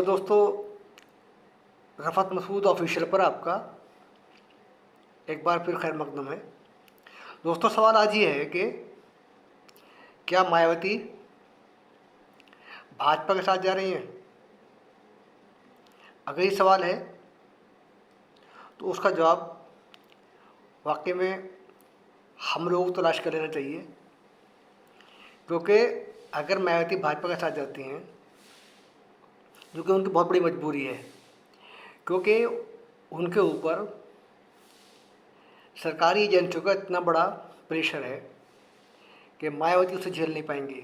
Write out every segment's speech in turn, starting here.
तो दोस्तों, रफ़त मसूद ऑफिशियल पर आपका एक बार फिर खैर मकदम है। दोस्तों, सवाल आज ये है कि क्या मायावती भाजपा के साथ जा रही हैं? अगर ये सवाल है तो उसका जवाब वाकई में हम लोगों को तलाश कर लेना चाहिए, क्योंकि अगर मायावती भाजपा के साथ जाती हैं, जो कि उनकी बहुत बड़ी मजबूरी है, क्योंकि उनके ऊपर सरकारी एजेंसियों का इतना बड़ा प्रेशर है कि मायावती उसे झेल नहीं पाएंगी।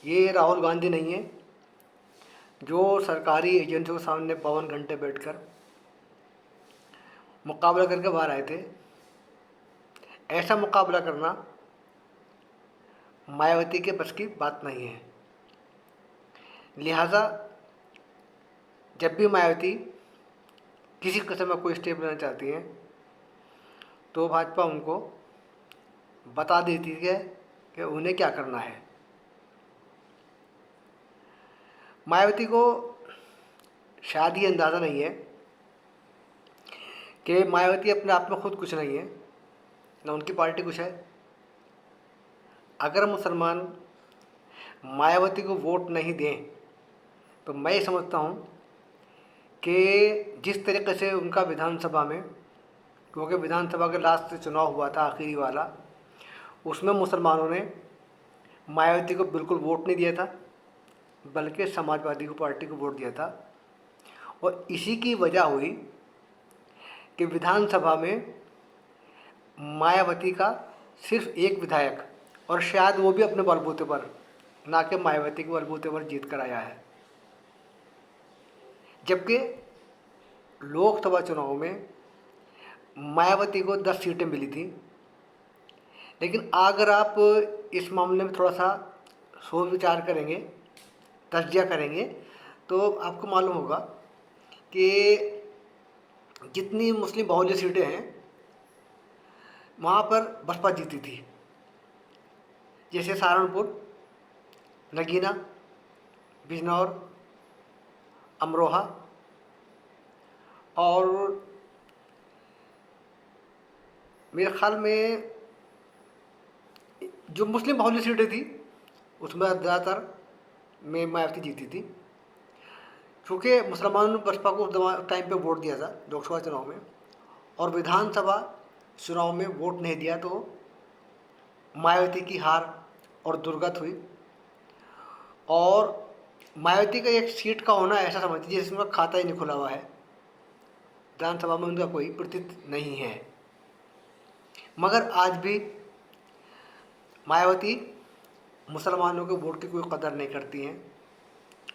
ये राहुल गांधी नहीं है जो सरकारी एजेंसियों के सामने 52 घंटे बैठकर मुकाबला करके बाहर आए थे। ऐसा मुकाबला करना मायावती के बस की बात नहीं है। लिहाजा जब भी मायावती किसी किस्म का कोई स्टेप लेना चाहती हैं तो भाजपा उनको बता देती है कि उन्हें क्या करना है। मायावती को शायद ये अंदाज़ा नहीं है कि मायावती अपने आप में खुद कुछ नहीं है, ना उनकी पार्टी कुछ है। अगर मुसलमान मायावती को वोट नहीं दें तो मैं ये समझता हूँ कि जिस तरीके से उनका विधानसभा में, क्योंकि विधानसभा के लास्ट चुनाव हुआ था आखिरी वाला, उसमें मुसलमानों ने मायावती को बिल्कुल वोट नहीं दिया था, बल्कि समाजवादी को पार्टी को वोट दिया था। और इसी की वजह हुई कि विधानसभा में मायावती का सिर्फ एक विधायक, और शायद वो भी अपने बलबूते पर, ना कि मायावती के बलबूते पर जीत कर आया है। जबकि लोकसभा चुनाव में मायावती को 10 सीटें मिली थी। लेकिन अगर आप इस मामले में थोड़ा सा सोच विचार करेंगे, तज्जिया करेंगे, तो आपको मालूम होगा कि जितनी मुस्लिम बाहुल्य सीटें हैं वहाँ पर बसपा जीती थी। जैसे सहारनपुर, नगीना, बिजनौर, अमरोहा और मेरे ख्याल में जो मुस्लिम बाहुल्य सीटें थी उसमें ज़्यादातर में मायावती जीती थी। चूँकि मुसलमानों ने बसपा को उस टाइम पे वोट दिया था लोकसभा चुनाव में, और विधानसभा चुनाव में वोट नहीं दिया, तो मायावती की हार और दुर्गत हुई। और मायावती का एक सीट का होना ऐसा समझिए जिसमें उनका खाता ही नहीं खुला हुआ है, विधानसभा में उनका कोई प्रतिनिधित्व नहीं है। मगर आज भी मायावती मुसलमानों के वोट की कोई कदर नहीं करती हैं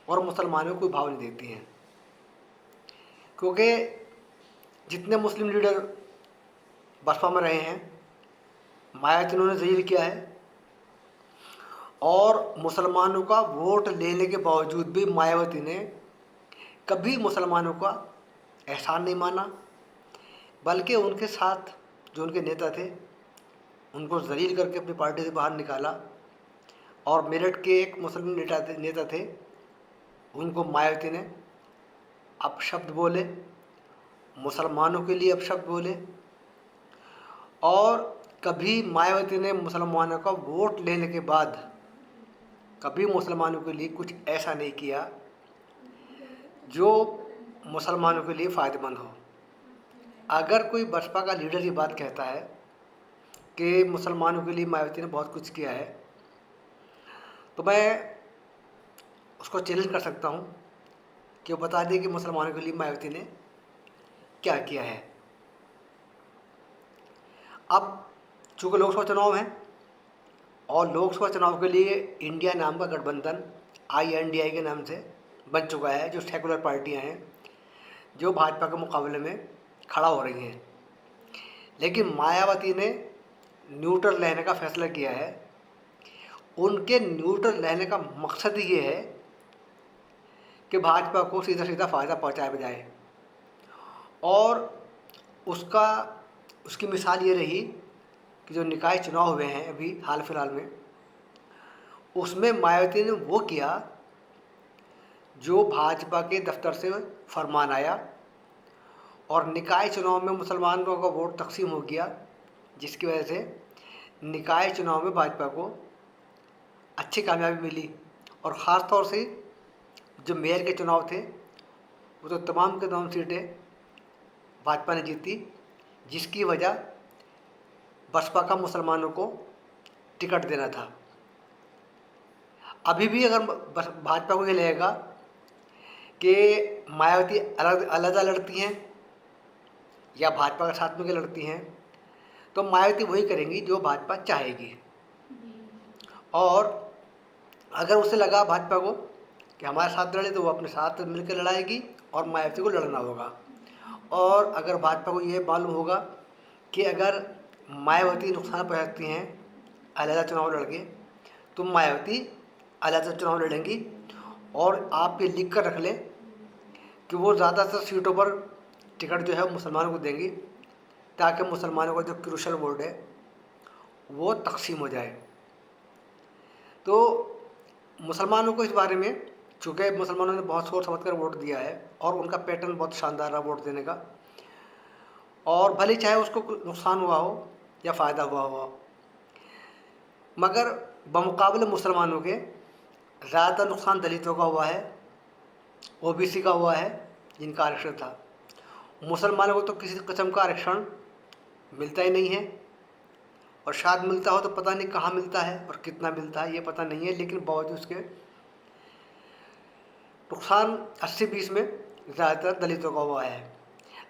और मुसलमानों को कोई भाव नहीं देती हैं, क्योंकि जितने मुस्लिम लीडर बसपा में रहे हैं मायावती उन्होंने जलील किया है, और मुसलमानों का वोट लेने के बावजूद भी मायावती ने कभी मुसलमानों का एहसान नहीं माना, बल्कि उनके साथ जो उनके नेता थे उनको जलील करके अपनी पार्टी से बाहर निकाला। और मेरठ के एक मुस्लिम नेता थे, उनको मायावती ने अपशब्द बोले, मुसलमानों के लिए अपशब्द बोले। और कभी मायावती ने मुसलमानों का वोट लेने के बाद कभी मुसलमानों के लिए कुछ ऐसा नहीं किया जो मुसलमानों के लिए फ़ायदेमंद हो। अगर कोई बसपा का लीडर ये बात कहता है कि मुसलमानों के लिए मायावती ने बहुत कुछ किया है, तो मैं उसको चैलेंज कर सकता हूँ कि वो बता दे कि मुसलमानों के लिए मायावती ने क्या किया है। अब चूँकि लोकसभा चुनाव है और लोकसभा चुनाव के लिए इंडिया नाम का गठबंधन INDI के नाम से बन चुका है, जो सेकुलर पार्टियां हैं जो भाजपा के मुकाबले में खड़ा हो रही हैं। लेकिन मायावती ने न्यूट्रल रहने का फैसला किया है। उनके न्यूट्रल रहने का मकसद ये है कि भाजपा को सीधा सीधा फ़ायदा पहुँचाए बजाय, और उसकी मिसाल ये रही कि जो निकाय चुनाव हुए हैं अभी हाल फिलहाल में, उसमें मायावती ने वो किया जो भाजपा के दफ्तर से फरमान आया और निकाय चुनाव में मुसलमानों का वोट तकसीम हो गया, जिसकी वजह से निकाय चुनाव में भाजपा को अच्छी कामयाबी मिली। और ख़ास तौर से जो मेयर के चुनाव थे वो तो तमाम के तमाम सीटें भाजपा ने जीती, जिसकी वजह बसपा का मुसलमानों को टिकट देना था। अभी भी अगर भाजपा को ये लगेगा कि मायावती अलग अलग लड़ती हैं या भाजपा के साथ में लड़ती हैं, तो मायावती वही करेंगी जो भाजपा चाहेगी। और अगर उसे लगा भाजपा को कि हमारे साथ लड़े, तो वो अपने साथ मिलकर लड़ाएगी और मायावती को लड़ना होगा। और अगर भाजपा को ये मालूम होगा कि अगर मायावती नुकसान पहुँचाती हैं अलग चुनाव लड़के, तो मायावती अलग चुनाव लड़ेंगी। और आप ये लिख कर रख लें कि वो ज़्यादातर सीटों पर टिकट जो है मुसलमानों को देंगी, ताकि मुसलमानों का जो क्रूशल वोट है वो तकसीम हो जाए। तो मुसलमानों को इस बारे में, चूँकि मुसलमानों ने बहुत सोच समझ कर वोट दिया है और उनका पैटर्न बहुत शानदार रहा वोट देने का, और भले चाहे उसको नुकसान हुआ हो या फ़ायदा हुआ हो, मगर बमुकाबले मुसलमानों के ज़्यादा नुकसान दलितों का हुआ है, ओबीसी का हुआ है जिनका आरक्षण था। मुसलमानों को तो किसी किस्म का आरक्षण मिलता ही नहीं है, और शायद मिलता हो तो पता नहीं कहाँ मिलता है और कितना मिलता है ये पता नहीं है, लेकिन बावजूद उसके नुकसान 80-20 में ज़्यादातर दलितों का हुआ है।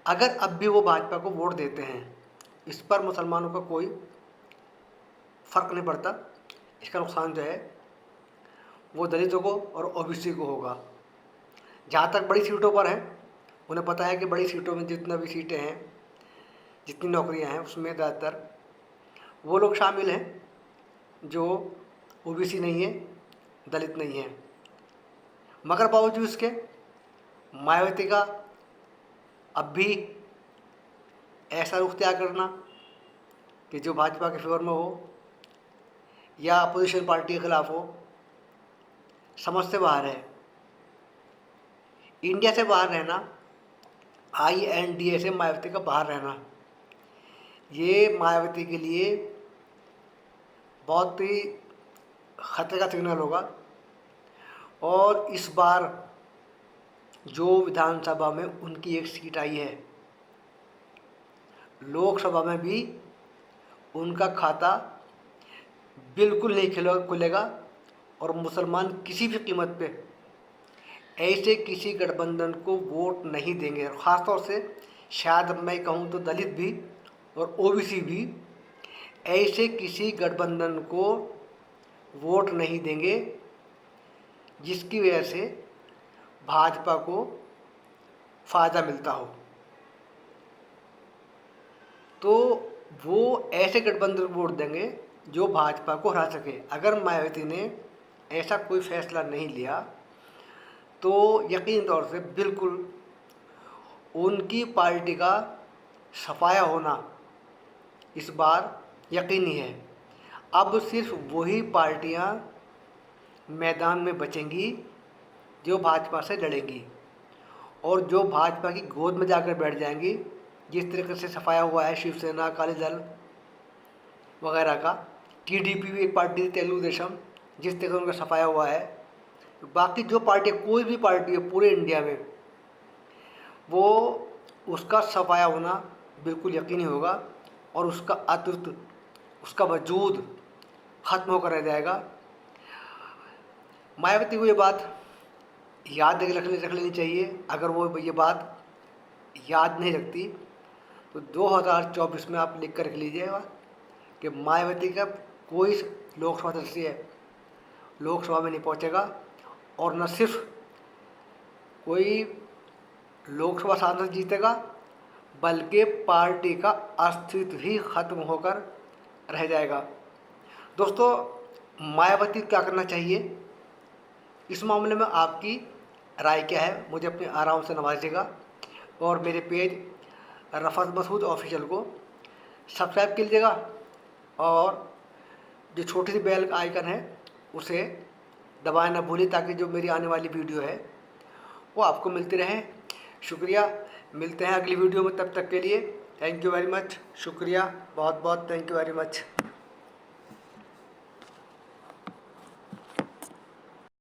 अगर अब भी वो भाजपा को वोट देते हैं, इस पर मुसलमानों का कोई फ़र्क नहीं पड़ता। इसका नुकसान जो है वो दलितों को और ओबीसी को होगा। जहाँ तक बड़ी सीटों पर है, उन्हें पता है कि बड़ी सीटों में जितना भी सीटें हैं, जितनी नौकरियां हैं, उसमें ज़्यादातर वो लोग शामिल हैं जो ओबीसी नहीं है, दलित नहीं है। मगर बावजूद इसके मायावती का अब भी ऐसा रुख त्याग करना कि जो भाजपा के फेवर में हो या अपोजिशन पार्टी के खिलाफ हो, समझ से बाहर है। इंडिया से बाहर रहना, INDA से मायावती का बाहर रहना, ये मायावती के लिए बहुत ही खतरे का सिग्नल होगा। और इस बार जो विधानसभा में उनकी एक सीट आई है, लोकसभा में भी उनका खाता बिल्कुल नहीं खुलेगा और मुसलमान किसी भी कीमत पे ऐसे किसी गठबंधन को वोट नहीं देंगे। और ख़ास तौर से शायद मैं कहूँ तो दलित भी और ओबीसी भी ऐसे किसी गठबंधन को वोट नहीं देंगे जिसकी वजह से भाजपा को फ़ायदा मिलता हो। तो वो ऐसे गठबंधन को वोट देंगे जो भाजपा को हरा सके। अगर मायावती ने ऐसा कोई फैसला नहीं लिया तो यकीन तौर से बिल्कुल उनकी पार्टी का सफाया होना इस बार यकीनी है। अब सिर्फ वही पार्टियां मैदान में बचेंगी जो भाजपा से लड़ेंगी और जो भाजपा की गोद में जाकर बैठ जाएंगी, जिस तरीके से सफाया हुआ है शिवसेना, अकाली दल वगैरह का। TDP भी एक पार्टी थी, तेलुगु देशम, जिस तरह से उनका सफाया हुआ है। बाकी जो पार्टी, कोई भी पार्टी है पूरे इंडिया में, वो उसका सफाया होना बिल्कुल यकीनी होगा और उसका अस्तित्व, उसका वजूद ख़त्म होकर रह जाएगा। मायावती को ये बात याद रख लेनी चाहिए। अगर वो ये बात याद नहीं रखती तो 2024 में आप लिख कर रख लीजिएगा कि मायावती का कोई लोकसभा सदस्य लोकसभा में नहीं पहुंचेगा, और न सिर्फ कोई लोकसभा सांसद जीतेगा बल्कि पार्टी का अस्तित्व ही खत्म होकर रह जाएगा। दोस्तों, मायावती क्या करना चाहिए, इस मामले में आपकी राय क्या है, मुझे अपने आराम से नवाजिएगा। और मेरे पेज रफ़त मसूद ऑफिशियल को सब्सक्राइब कीजिएगा और जो छोटी सी बेल का आइकन है उसे दबाना ना भूलिए, ताकि जो मेरी आने वाली वीडियो है वो आपको मिलती रहे। शुक्रिया, मिलते हैं अगली वीडियो में, तब तक के लिए थैंक यू वेरी मच। शुक्रिया, बहुत बहुत थैंक यू वेरी मच।